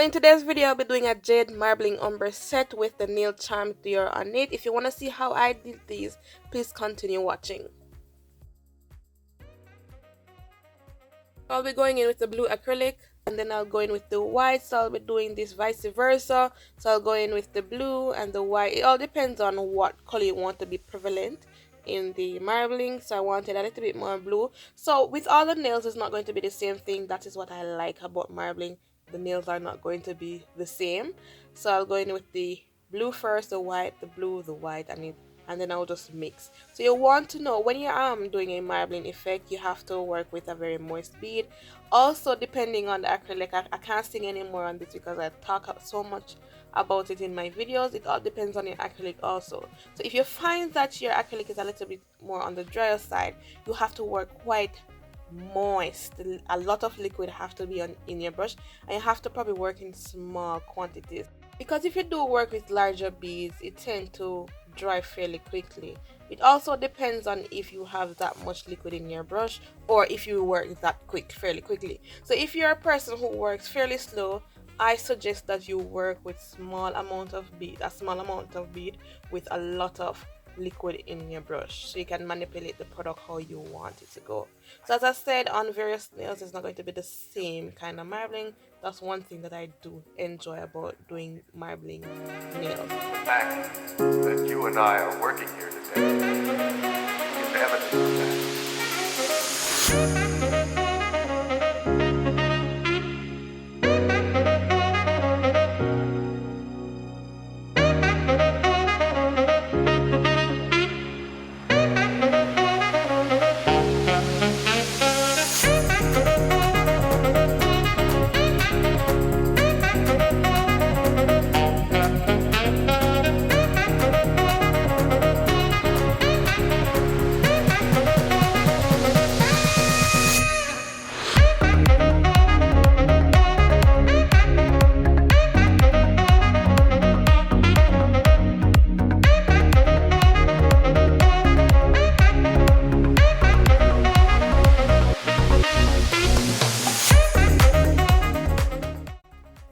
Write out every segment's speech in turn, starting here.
So in today's video, I'll be doing a jade marbling ombre set with the nail charm there on it. If you want to see how I did these, please continue watching. I'll be going in with the blue acrylic and then I'll go in with the white, so I'll be doing this vice versa. So I'll go in with the blue and the white. It all depends on what color you want to be prevalent in the marbling, so I wanted a little bit more blue. So with all the nails, it's not going to be the same thing. That is what I like about marbling. The nails are not going to be the same. So I'll go in with the blue first, the white, the blue, the white, and then I'll just mix. So you want to know when you're doing a marbling effect, you have to work with a very moist bead. Also, depending on the acrylic, I can't sing anymore on this because I talk so much about it in my videos. It all depends on your acrylic also. So if you find that your acrylic is a little bit more on the drier side, you have to work quite moist. A lot of liquid have to be in your brush, and you have to probably work in small quantities, because if you do work with larger beads, it tends to dry fairly quickly. It also depends on if you have that much liquid in your brush or if you work that fairly quickly. So if you're a person who works fairly slow, I suggest that you work with a small amount of bead with a lot of liquid in your brush, so you can manipulate the product how you want it to go. So as I said, on various nails, it's not going to be the same kind of marbling. That's one thing that I do enjoy about doing marbling nails. The fact that you and I are working here today is evidence of that.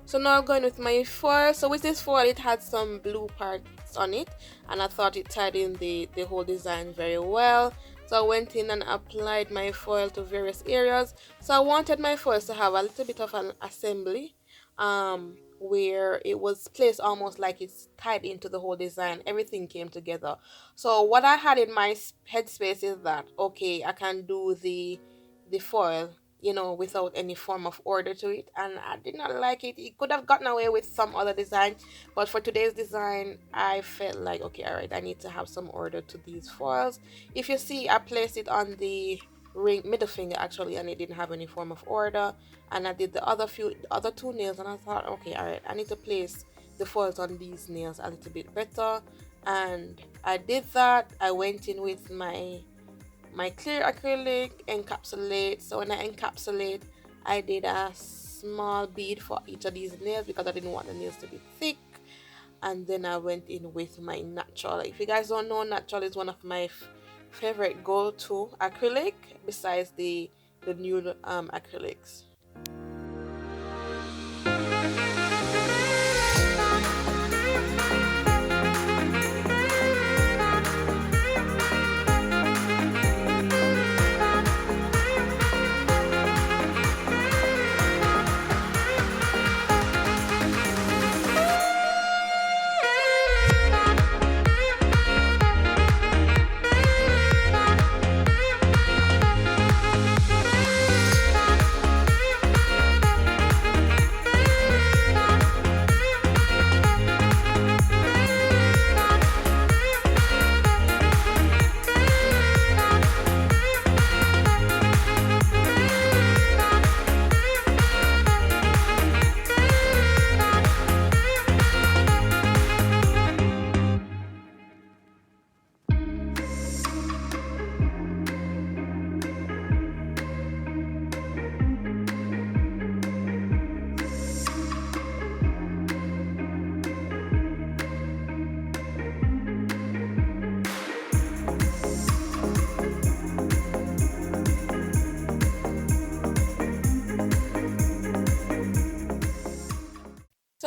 So now I'm going with my foil. So with this foil, it had some blue parts on it, and I thought it tied in the whole design very well. So I went in and applied my foil to various areas. So I wanted my foils to have a little bit of an assembly, where it was placed almost like it's tied into the whole design. Everything came together. So what I had in my headspace is that, okay, I can do the foil, you know, without any form of order to it, and I did not like it. It could have gotten away with some other design, but for today's design, I felt like, okay, all right, I need to have some order to these foils. If you see, I placed it on the middle finger actually, and it didn't have any form of order. And I did the other two nails, and I thought, okay, all right, I need to place the foils on these nails a little bit better, and I did that. I went in with my clear acrylic, encapsulate. So when I encapsulate, I did a small bead for each of these nails because I didn't want the nails to be thick. And then I went in with my natural. If you guys don't know, natural is one of my favorite go-to acrylic besides the nude acrylics.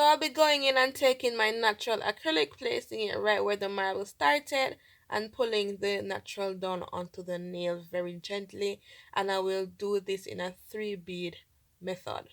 So I'll be going in and taking my natural acrylic, placing it right where the marble started and pulling the natural down onto the nail very gently, and I will do this in a 3 bead method.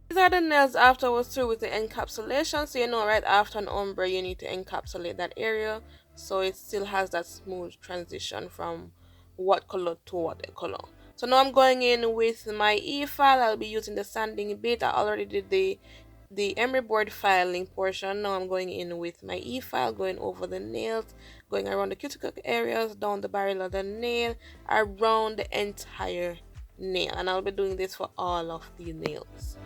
These are the nails after I was through with the encapsulation. So you know right after an ombre you need to encapsulate that area so it still has that smooth transition from what color to what color. So now I'm going in with my e-file. I'll be using the sanding bit. I already did the emery board filing portion. Now I'm going in with my e-file, going over the nails, going around the cuticle areas, down the barrel of the nail, around the entire nail, and I'll be doing this for all of the nails.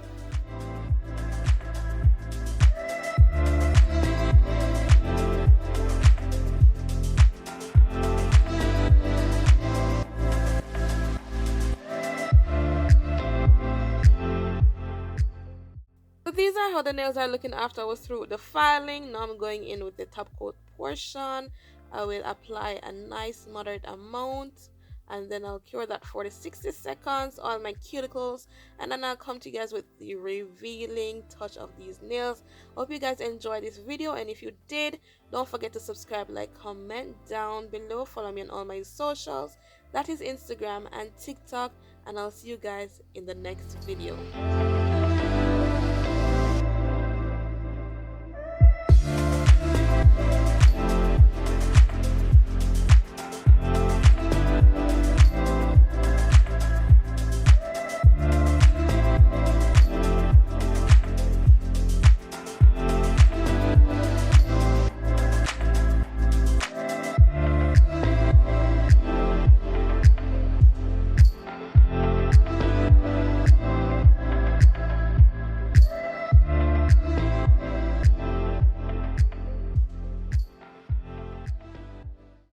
So these are how the nails are looking after I was through the filing. Now I'm going in with the top coat portion. I will apply a nice moderate amount, and then I'll cure that for the 60 seconds on my cuticles, and then I'll come to you guys with the revealing touch of these nails. Hope you guys enjoyed this video, and if you did, don't forget to subscribe, like, comment down below, follow me on all my socials, that is Instagram and TikTok, and I'll see you guys in the next video.